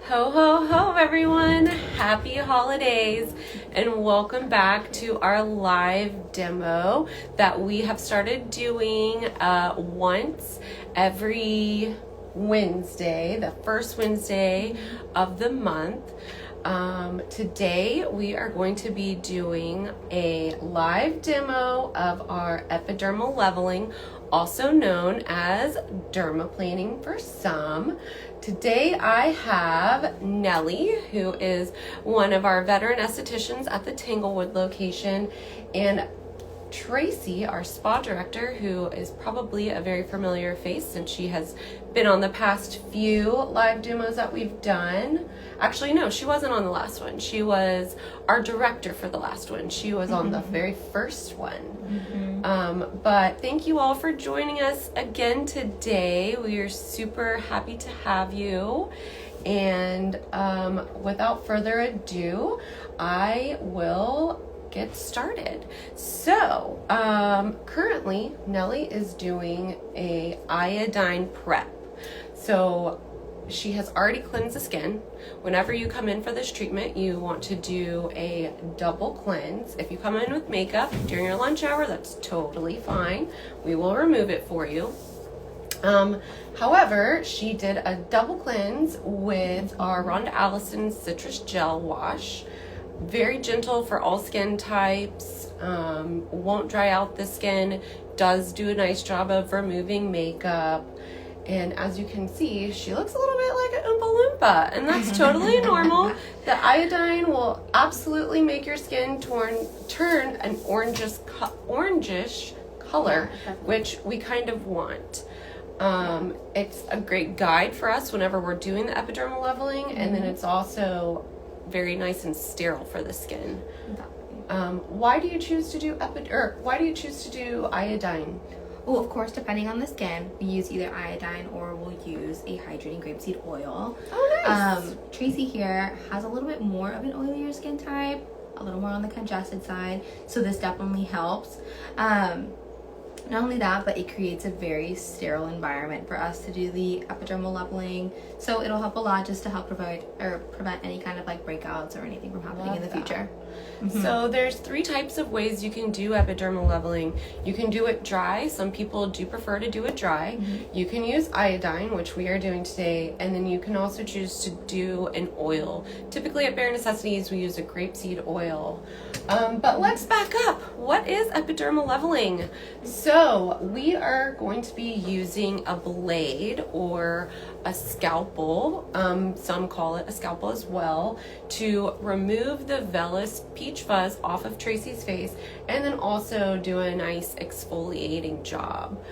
Ho, ho, ho, everyone. Happy holidays and welcome back to our live demo that we have started doing once every Wednesday, the first Wednesday of the month. Today we are going to be doing a live demo of our epidermal leveling, also known as dermaplaning for some. Today I have Nellie, who is one of our veteran estheticians at the Tanglewood location, and Tracy, our spa director, who is probably a very familiar face since she has been on the past few live demos that we've done. Actually, no, she wasn't on the last one. She was our director for the last one. She was on the very first one. But thank you all for joining us again today. We are super happy to have you. And without further ado, I will get started. So currently Nellie is doing a iodine prep. So she has already cleansed the skin. Whenever you come in for this treatment, you want to do a double cleanse. If you come in with makeup during your lunch hour, that's totally fine. We will remove it for you. However, she did a double cleanse with our Rhonda Allison citrus gel wash. Very gentle for all skin types, won't dry out the skin, does do a nice job of removing makeup. And as you can see, she looks a little bit like an Oompa Loompa, and that's totally normal. The iodine will absolutely make your skin turn an orangish color, which we kind of want. It's a great guide for us whenever we're doing the epidermal leveling, and then it's also very nice and sterile for the skin. Why do you choose to do iodine? Oh, of course, depending on the skin, we use either iodine or we'll use a hydrating grapeseed oil. Oh, nice. Tracy here has a little bit more of an oilier skin type, a little more on the congested side, so this definitely helps. Not only that, but it creates a very sterile environment for us to do the epidermal leveling. So it'll help a lot just to help prevent any kind of like breakouts or anything from happening in the future. So there's 3 types of ways you can do epidermal leveling. You can do it dry. Some people do prefer to do it dry. You can use iodine, which we are doing today, and then you can also choose to do an oil. Typically at Bare Necessities, we use a grapeseed oil. But let's back up. What is epidermal leveling? So we are going to be using a blade or a scalpel, some call it a scalpel as well, to remove the vellus peach fuzz off of Tracy's face, and then also do a nice exfoliating job.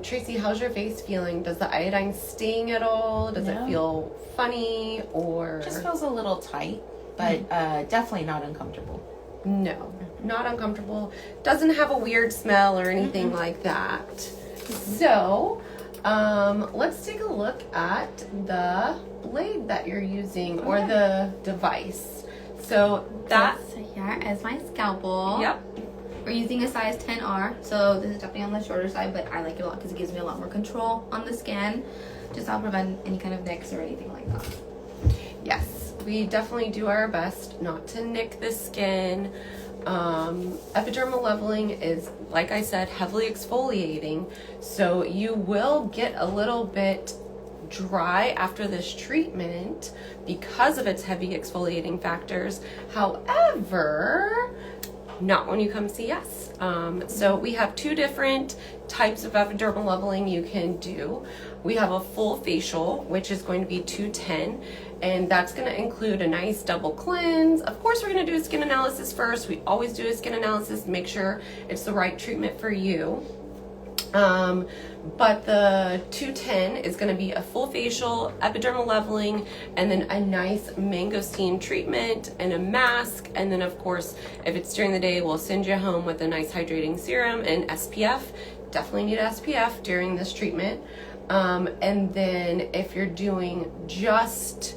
Tracy, how's your face feeling? Does the iodine sting at all? Does it feel funny or? Just feels a little tight, but definitely not uncomfortable. No, not uncomfortable. Doesn't have a weird smell or anything like that. So, let's take a look at the blade that you're using or the device. So here is my scalpel. Yep. We're using a size 10R, so this is definitely on the shorter side, but I like it a lot because it gives me a lot more control on the skin. Just to help prevent any kind of nicks or anything like that. Yes, we definitely do our best not to nick the skin. Epidermal leveling is, like I said, heavily exfoliating, so you will get a little bit dry after this treatment because of its heavy exfoliating factors. However, not when you come see us. So we have 2 different types of epidermal leveling you can do. We have a full facial, which is going to be $210, and that's going to include a nice double cleanse. Of course, we're going to do a skin analysis first. We always do a skin analysis to make sure it's the right treatment for you. But the $210 is going to be a full facial, epidermal leveling, and then a nice mangosteen treatment and a mask. And then of course, if it's during the day, we'll send you home with a nice hydrating serum and SPF. Definitely need SPF during this treatment. And then if you're doing just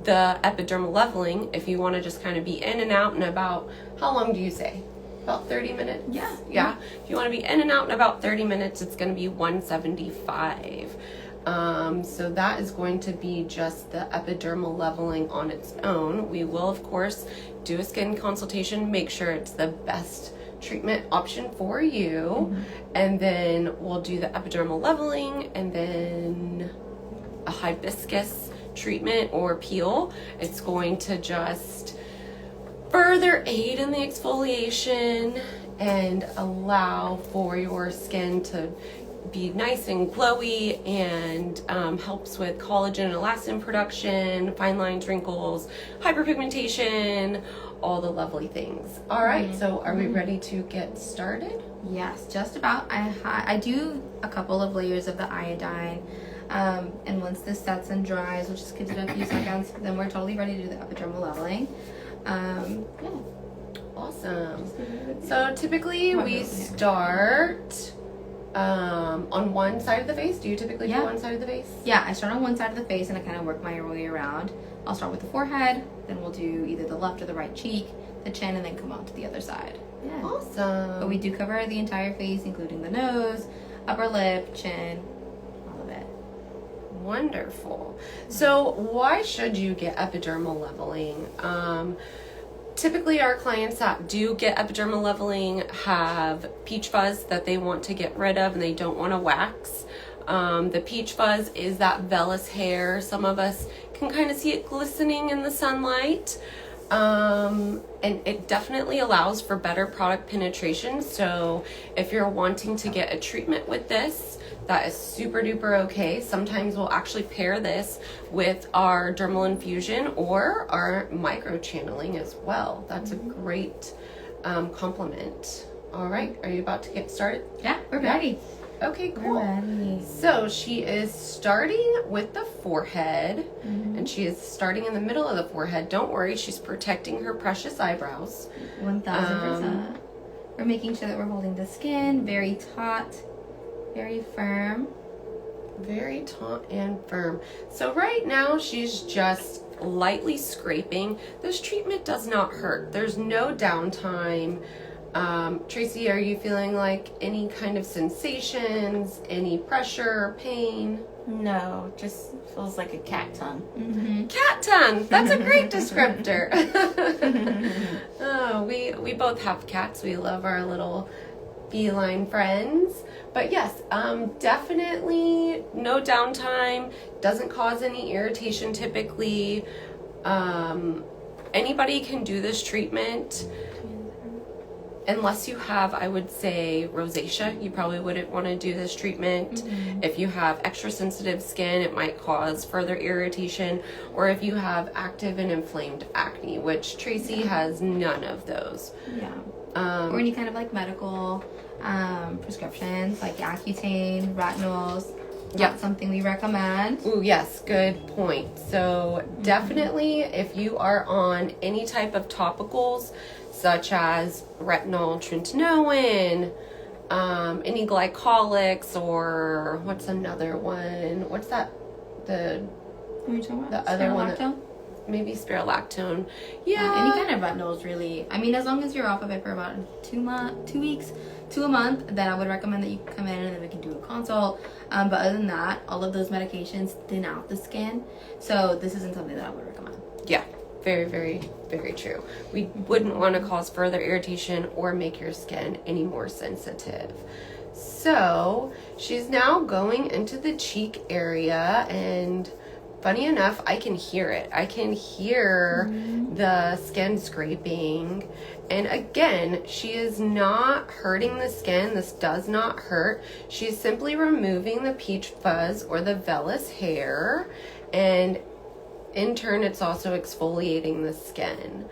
the epidermal leveling, if you want to just kind of be in and out in about, how long do you say? About 30 minutes? Yeah. Yeah. If you want to be in and out in about 30 minutes, it's going to be $175. So that is going to be just the epidermal leveling on its own. We will, of course, do a skin consultation, make sure it's the best treatment option for you. And then we'll do the epidermal leveling and then a hibiscus treatment or peel. It's going to just further aid in the exfoliation and allow for your skin to be nice and glowy, and helps with collagen and elastin production, fine lines, wrinkles, hyperpigmentation, all the lovely things. All right, so are we ready to get started? Yes, just about. I do a couple of layers of the iodine, and once this sets and dries, we'll just give it a few seconds, then we're totally ready to do the epidermal leveling. Yeah. Awesome. So typically we start on one side of the face. Do you typically do one side of the face? Yeah, I start on one side of the face and I kind of work my way around. I'll start with the forehead, then we'll do either the left or the right cheek, the chin, and then come on to the other side. Yeah. Awesome. But we do cover the entire face, including the nose, upper lip, chin, all of it. Wonderful. So why should you get epidermal leveling? Typically our clients that do get epidermal leveling have peach fuzz that they want to get rid of and they don't want to wax. The peach fuzz is that vellus hair. Some of us can kind of see it glistening in the sunlight. And it definitely allows for better product penetration. So if you're wanting to get a treatment with this, that is super duper okay. Sometimes we'll actually pair this with our dermal infusion or our micro channeling as well. That's a great complement. All right, are you about to get started? Yeah, we're ready. Okay, cool. We're ready. So she is starting with the forehead, and she is starting in the middle of the forehead. Don't worry, she's protecting her precious eyebrows. 1000%. We're making sure that we're holding the skin very taut, very firm. Very taut and firm. So right now she's just lightly scraping. This treatment does not hurt. There's no downtime. Tracy, are you feeling like any kind of sensations, any pressure, pain? No, just feels like a cat tongue. Cat tongue. That's a great descriptor. Oh, we both have cats. We love our little feline friends. But yes, definitely no downtime. Doesn't cause any irritation typically. Anybody can do this treatment. Unless you have, I would say, rosacea, you probably wouldn't want to do this treatment. If you have extra sensitive skin, it might cause further irritation. Or if you have active and inflamed acne, which Tracy has none of those. Yeah. Or any kind of like medical prescriptions, like Accutane, retinols. That's something we recommend. Ooh, yes, good point. So definitely if you are on any type of topicals, such as retinol, tretinoin, any glycolics, or what's another one? What's that? The other one? Maybe spirulactone. Yeah. Any kind of retinol is really, I mean, as long as you're off of it for about 2 weeks to a month, then I would recommend that you come in and then we can do a consult. But other than that, all of those medications thin out the skin. So this isn't something that I would recommend. Yeah. Very, very, very true. We wouldn't want to cause further irritation or make your skin any more sensitive. So she's now going into the cheek area, and funny enough, I can hear it. I can hear the skin scraping. And again, she is not hurting the skin. This does not hurt. She's simply removing the peach fuzz or the vellus hair, and in turn, it's also exfoliating the skin.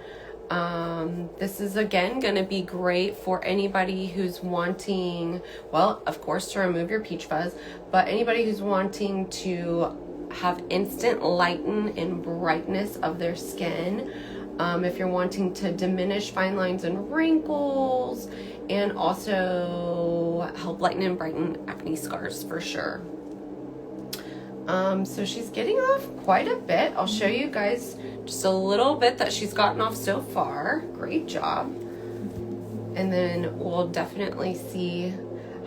This is again going to be great for anybody who's wanting, well, of course, to remove your peach fuzz, but anybody who's wanting to have instant lighten and brightness of their skin. If you're wanting to diminish fine lines and wrinkles, and also help lighten and brighten acne scars for sure. So she's getting off quite a bit. I'll show you guys just a little bit that she's gotten off so far. Great job. And then we'll definitely see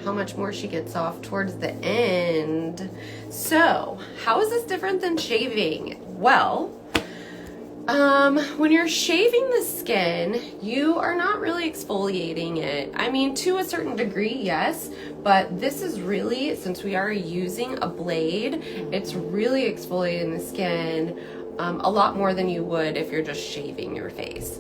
how much more she gets off towards the end. So, how is this different than shaving? Well, when you're shaving the skin, you are not really exfoliating it. I mean, to a certain degree, yes, but this is really, since we are using a blade, it's really exfoliating the skin a lot more than you would if you're just shaving your face.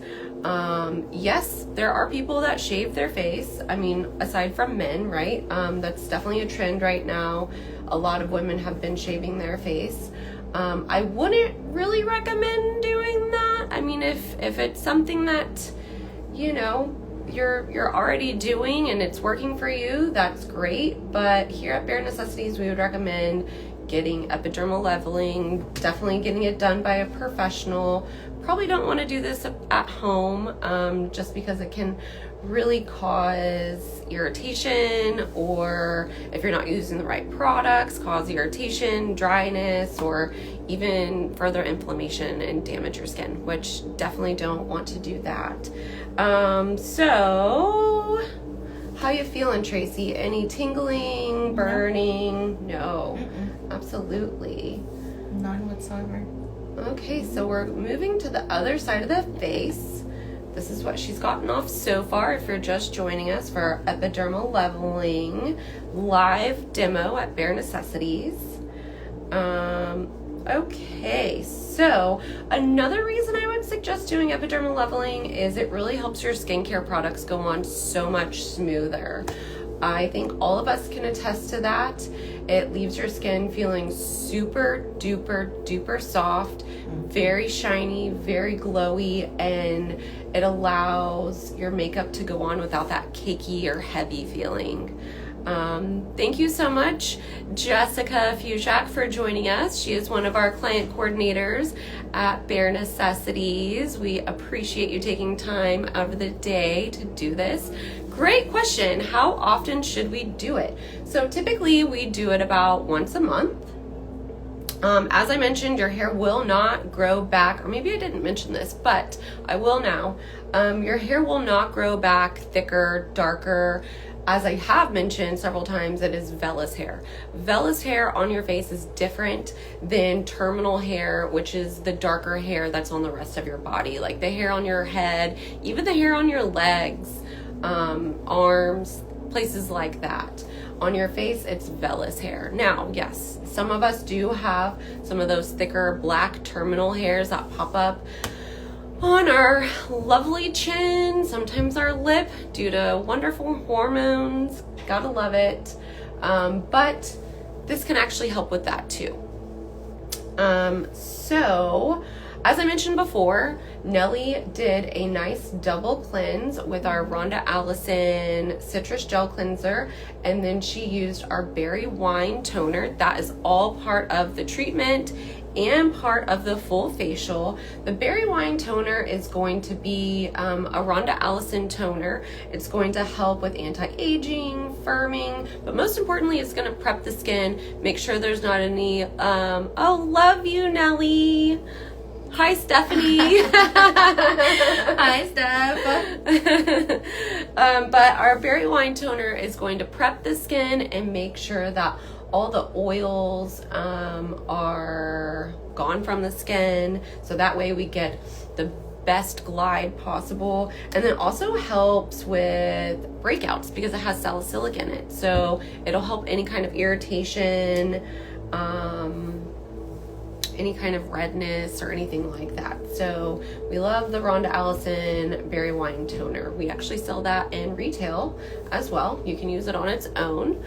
Yes, there are people that shave their face. I mean, aside from men, right? That's definitely a trend right now. A lot of women have been shaving their face. I wouldn't really recommend doing that. I mean, if it's something that, you know, you're already doing and it's working for you, that's great. But here at Bare Necessities, we would recommend getting epidermal leveling, definitely getting it done by a professional. Probably don't want to do this at home, just because it can really cause irritation, or if you're not using the right products, cause irritation, dryness, or even further inflammation and damage your skin, which definitely don't want to do that. So how you feeling, Tracy? Any tingling, burning? No. Absolutely None whatsoever. Okay, so we're moving to the other side of the face. This is what she's gotten off so far if you're just joining us for our epidermal leveling live demo at Bare Necessities. Okay, so another reason I would suggest doing epidermal leveling is it really helps your skincare products go on so much smoother. I think all of us can attest to that. It leaves your skin feeling super duper duper soft, very shiny, very glowy, and it allows your makeup to go on without that cakey or heavy feeling. Thank you so much, Jessica Fushak, for joining us. She is one of our client coordinators at Bare Necessities. We appreciate you taking time out of the day to do this. Great question. How often should we do it? So typically we do it about once a month. As I mentioned, your hair will not grow back, or maybe I didn't mention this, but I will now. Your hair will not grow back thicker, darker. As I have mentioned several times, it is vellus hair. Vellus hair on your face is different than terminal hair, which is the darker hair that's on the rest of your body, like the hair on your head, even the hair on your legs, arms, places like that. On your face, it's vellus hair. Now, yes, some of us do have some of those thicker black terminal hairs that pop up on our lovely chin, sometimes our lip, due to wonderful hormones. Gotta love it. But this can actually help with that too. So, as I mentioned before, Nellie did a nice double cleanse with our Rhonda Allison citrus gel cleanser, and then she used our berry wine toner. That is all part of the treatment and part of the full facial. The berry wine toner is going to be a Rhonda Allison toner. It's going to help with anti-aging, firming, but most importantly, it's going to prep the skin, make sure there's not any, oh, love you, Nellie. Hi, Stephanie. Hi, Steph. But our berry wine toner is going to prep the skin and make sure that all the oils are gone from the skin, so that way we get the best glide possible. And then also helps with breakouts because it has salicylic in it, so it'll help any kind of irritation, any kind of redness or anything like that. So we love the Rhonda Allison berry wine toner. We actually sell that in retail as well. You can use it on its own.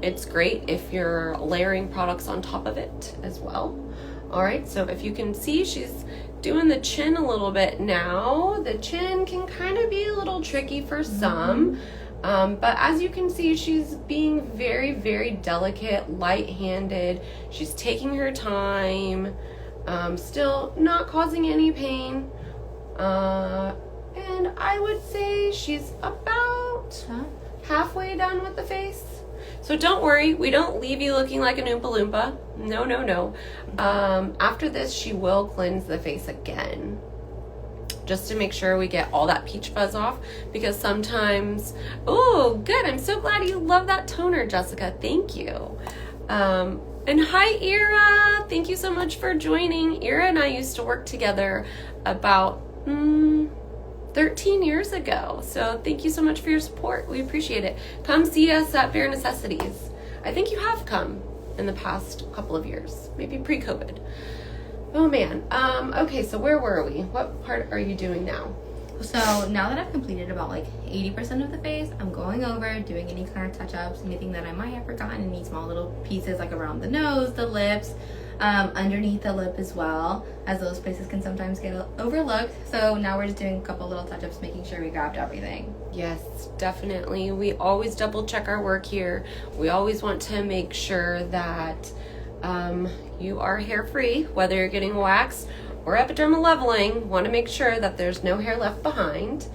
It's great if you're layering products on top of it as well. All right, so if you can see, she's doing the chin a little bit now. The chin can kind of be a little tricky for some. But as you can see, she's being very, very delicate, light-handed. She's taking her time, still not causing any pain. And I would say she's about halfway done with the face. So don't worry, we don't leave you looking like an Oompa Loompa. No, no, no. After this, she will cleanse the face again. just to make sure we get all that peach fuzz off, because sometimes, oh, good. I'm so glad you love that toner, Jessica. Thank you. And hi, Ira. Thank you so much for joining. Ira and I used to work together about 13 years ago. So thank you so much for your support. We appreciate it. Come see us at Bare Necessities. I think you have come in the past couple of years, maybe pre-COVID. Oh man. Okay, so where were we? What part are you doing now? So now that I've completed about like 80% of the face, I'm going over, doing any kind of touch-ups, anything that I might have forgotten, any small little pieces like around the nose, the lips, underneath the lip as well, as those places can sometimes get overlooked. So now we're just doing a couple little touch-ups, making sure we grabbed everything. Yes, definitely. We always double check our work here. We always want to make sure that you are hair-free, whether you're getting wax or epidermal leveling. Want to make sure that there's no hair left behind.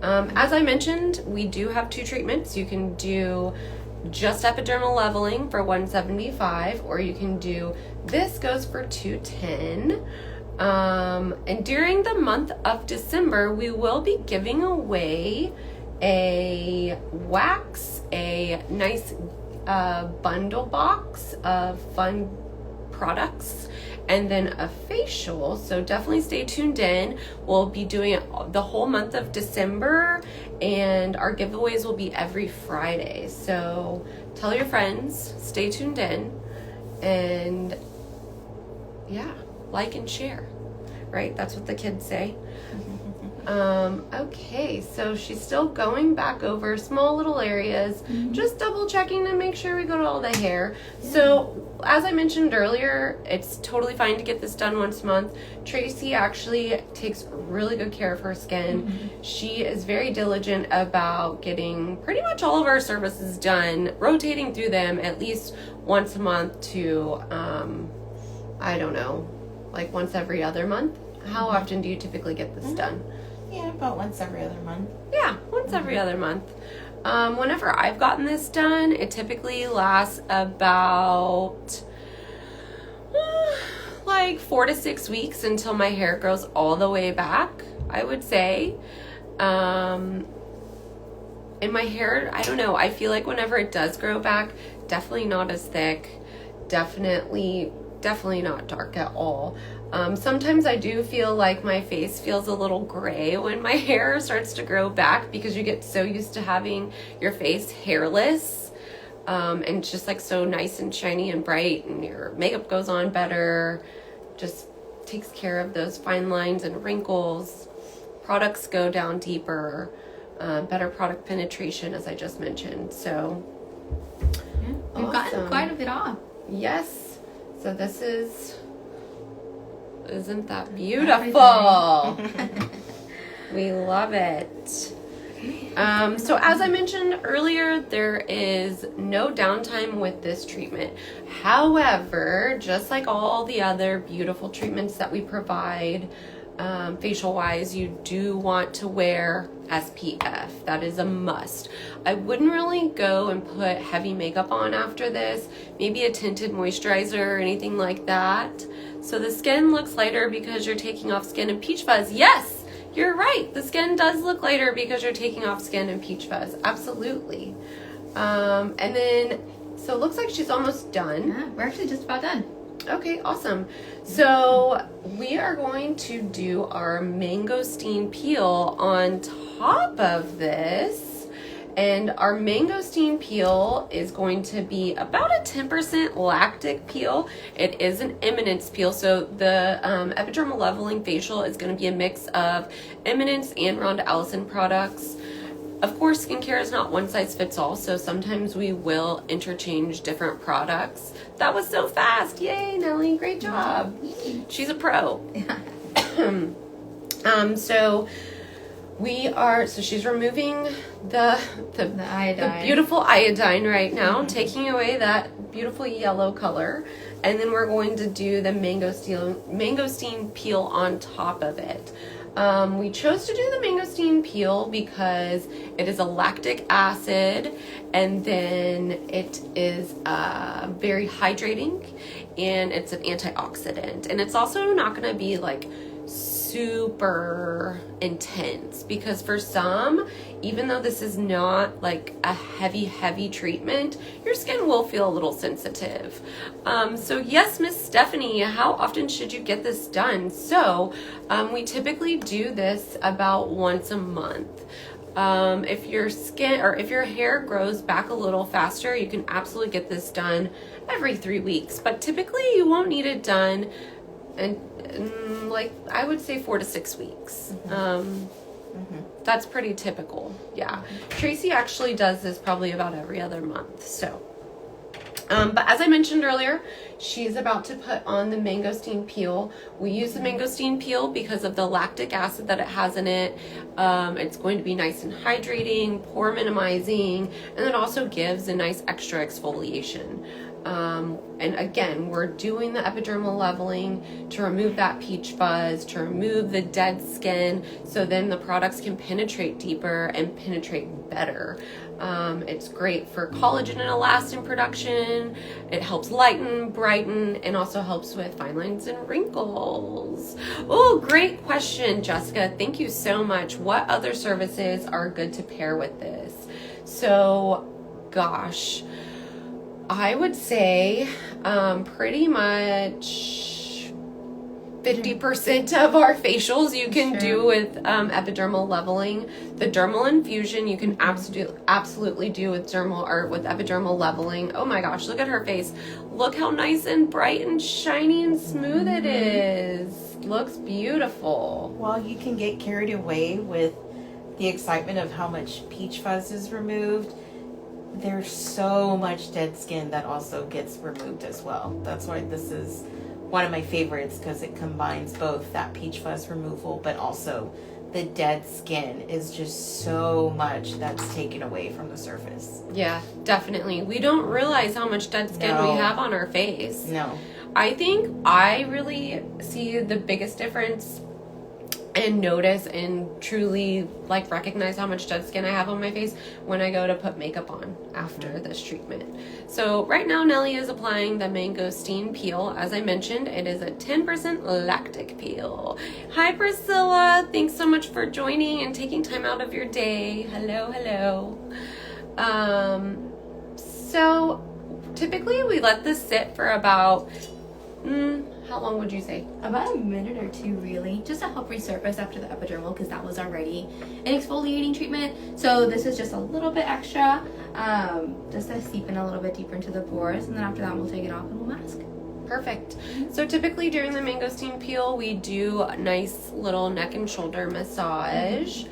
As I mentioned, we do have 2 treatments. You can do just epidermal leveling for $175, or you can do this, goes for $210. And during the month of December, we will be giving away a wax, a nice bundle box of fun products, and then a facial. So definitely stay tuned in. We'll be doing it the whole month of December, and our giveaways will be every Friday. So tell your friends, stay tuned in, and yeah, like and share, right? That's what the kids say. Okay, so she's still going back over small little areas, just double checking to make sure we got all the hair. So as I mentioned earlier, it's totally fine to get this done once a month. Tracy actually takes really good care of her skin. She is very diligent about getting pretty much all of our services done, rotating through them at least once a month to, I don't know, like once every other month. How often do you typically get this done? Yeah, about once every other month. Yeah, once every other month. Whenever I've gotten this done, it typically lasts about like 4 to 6 weeks until my hair grows all the way back, I would say. And my hair, I don't know, I feel like whenever it does grow back, definitely not as thick, definitely not dark at all. Sometimes I do feel like my face feels a little gray when my hair starts to grow back, because you get so used to having your face hairless, and it's just like so nice and shiny and bright, and your makeup goes on better, just takes care of those fine lines and wrinkles. Products go down deeper, better product penetration, as I just mentioned. So Yeah, we've gotten quite a bit off. Yes. So this isn't that beautiful? We love it. So as I mentioned earlier, there is no downtime with this treatment. However, just like all the other beautiful treatments that we provide, facial wise, you do want to wear SPF. That is a must. I wouldn't really go and put heavy makeup on after this, maybe a tinted moisturizer or anything like that. So the skin looks lighter because you're taking off skin and peach fuzz. Yes, you're right. The skin does look lighter because you're taking off skin and peach fuzz. Absolutely. And then, so it looks like she's almost done. Yeah, we're actually just about done. Okay, awesome. So we are going to do our mangosteen peel on top of this. And our mangosteen peel is going to be about a 10% lactic peel. It is an Eminence peel. So the Epidermal Leveling Facial is going to be a mix of Eminence and Rhonda Allison products. Of course, skincare is not one size fits all, so sometimes we will interchange different products. That was so fast. Yay, Nellie, great job. She's a pro. So she's removing the iodine. The beautiful iodine right now, taking away that beautiful yellow color, and then we're going to do the mangosteen peel on top of it. We chose to do the mangosteen peel because it is a lactic acid, and then it is very hydrating, and it's an antioxidant, and it's also not going to be like super intense, because for some, even though this is not like a heavy treatment, your skin will feel a little sensitive. So yes, Miss Stephanie, how often should you get this done? So we typically do this about once a month. If your skin or if your hair grows back a little faster, you can absolutely get this done every 3 weeks, but typically you won't need it done in like, I would say 4 to 6 weeks. That's pretty typical. Yeah. Tracy actually does this probably about every other month. So, but as I mentioned earlier, she's about to put on the mangosteen peel. We use the mangosteen peel because of the lactic acid that it has in it. It's going to be nice and hydrating, pore minimizing, and it also gives a nice extra exfoliation. And again, we're doing the epidermal leveling to remove that peach fuzz, to remove the dead skin, so then the products can penetrate deeper and penetrate better. It's great for collagen and elastin production. It helps lighten, brighten, and also helps with fine lines and wrinkles. Oh, great question, Jessica. Thank you so much. What other services are good to pair with this? So, gosh, I would say pretty much 50% of our facials you can do with epidermal leveling. The dermal infusion you can absolutely do with with epidermal leveling. Oh my gosh, look at her face. Look how nice and bright and shiny and smooth it is. Looks beautiful. Well, you can get carried away with the excitement of how much peach fuzz is removed. There's so much dead skin that also gets removed as well. That's why this is one of my favorites, because it combines both that peach fuzz removal, but also the dead skin is just so much that's taken away from the surface. Yeah, definitely. We don't realize how much dead skin we have on our face. No. I think I really see the biggest difference and notice and truly like recognize how much dead skin I have on my face when I go to put makeup on after this treatment. So right now Nellie is applying the mangosteen peel. As I mentioned, it is a 10% lactic peel. Hi Priscilla, thanks so much for joining and taking time out of your day. Hello. So typically we let this sit for about how long would you say? About a minute or two, really, just to help resurface after the epidermal, because that was already an exfoliating treatment. So this is just a little bit extra, just to seep in a little bit deeper into the pores, and then after that we'll take it off and we'll mask. Perfect. So typically during the mangosteen peel, we do a nice little neck and shoulder massage.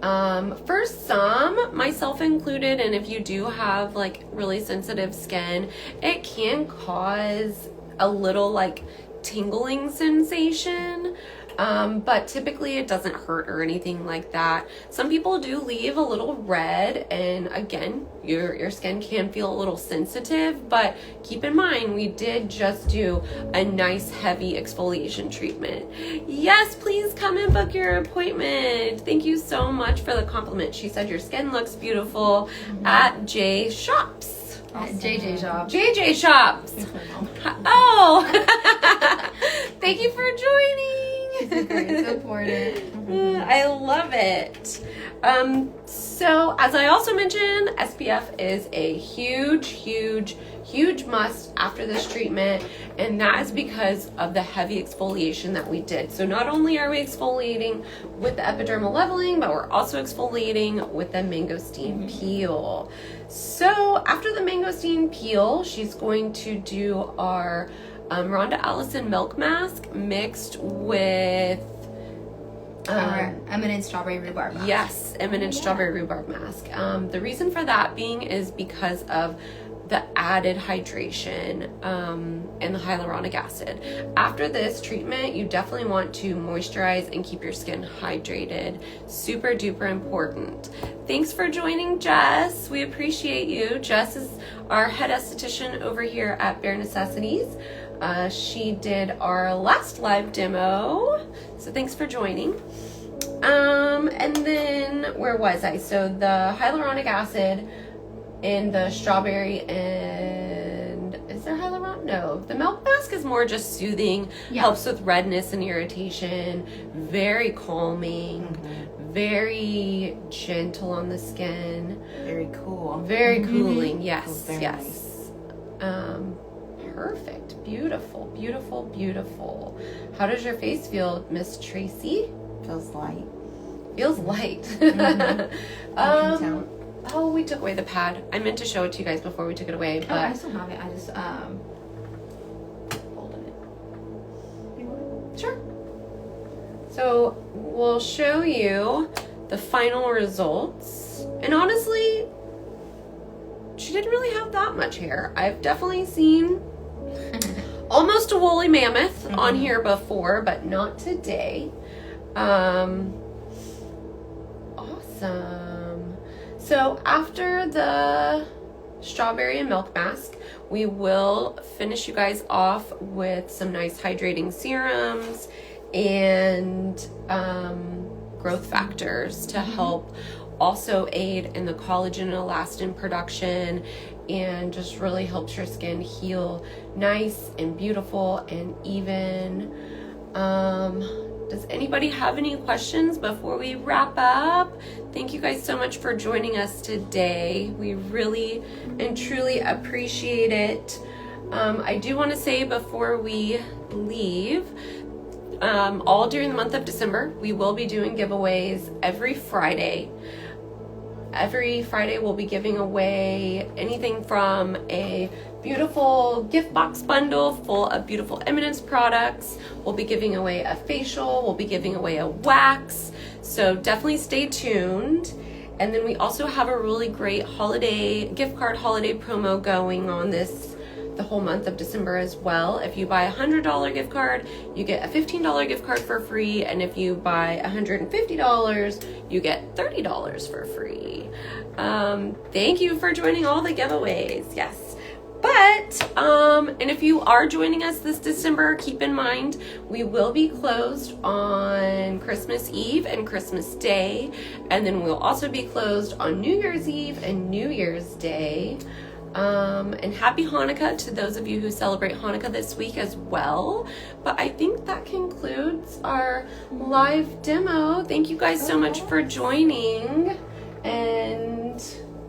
For some, myself included, and if you do have like really sensitive skin, it can cause a little like tingling sensation, but typically it doesn't hurt or anything like that. Some people do leave a little red, and again, your skin can feel a little sensitive, but keep in mind we did just do a nice heavy exfoliation treatment. Yes, please come and book your appointment. Thank you so much for the compliment. She said your skin looks beautiful at J Shops. Awesome. JJ Shops. JJ Shops. Oh, thank you for joining. Great supporter. I love it. So as I also mentioned, SPF is a huge must after this treatment, and that is because of the heavy exfoliation that we did. So not only are we exfoliating with the epidermal leveling, but we're also exfoliating with the mangosteen peel. So after the mangosteen peel, she's going to do our Rhonda Allison milk mask mixed with Our eminent strawberry rhubarb mask. Yes, eminent strawberry rhubarb mask. The reason for that being is because of the added hydration and the hyaluronic acid. After this treatment, you definitely want to moisturize and keep your skin hydrated. Super duper important. Thanks for joining, Jess. We appreciate you. Jess is our head esthetician over here at Bare Necessities. She did our last live demo, so thanks for joining. And then where was I? So the hyaluronic acid in the strawberry, and is there hyaluronic? no. The milk mask is more just soothing, helps with redness and irritation, very calming, very gentle on the skin. Very cool. Very cooling, yes, Very yes. Perfect. Beautiful, beautiful, beautiful. How does your face feel, Miss Tracy? Feels light. Feels light. I can tell. Oh, we took away the pad. I meant to show it to you guys before we took it away, but I still have it. I just folded it. sure. So we'll show you the final results. And honestly, she didn't really have that much hair. I've definitely seen almost a woolly mammoth on here before, but not today. Awesome. So after the strawberry and milk mask, we will finish you guys off with some nice hydrating serums and growth factors to help also aid in the collagen and elastin production, and just really helps your skin heal nice and beautiful and even. Does anybody have any questions before we wrap up? Thank you guys so much for joining us today. We really and truly appreciate it. I do want to say before we leave, all during the month of December, we will be doing giveaways every Friday. Every Friday we'll be giving away anything from a beautiful gift box bundle full of beautiful Eminence products. We'll be giving away a facial. We'll be giving away a wax. So definitely stay tuned. And then we also have a really great holiday gift card holiday promo going on the whole month of December as well. If you buy a $100 gift card, you get a $15 gift card for free. And if you buy $150, you get $30 for free. Thank you for joining all the giveaways. Yes. But, and if you are joining us this December, keep in mind, we will be closed on Christmas Eve and Christmas Day. And then we'll also be closed on New Year's Eve and New Year's Day. And happy Hanukkah to those of you who celebrate Hanukkah this week as well. But I think that concludes our live demo. Thank you guys so much for joining. And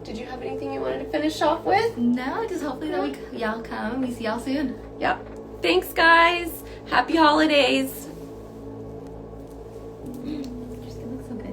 did you have anything you wanted to finish off with? No, just hopefully that y'all come and we see y'all soon. Yep. Thanks, guys. Happy holidays.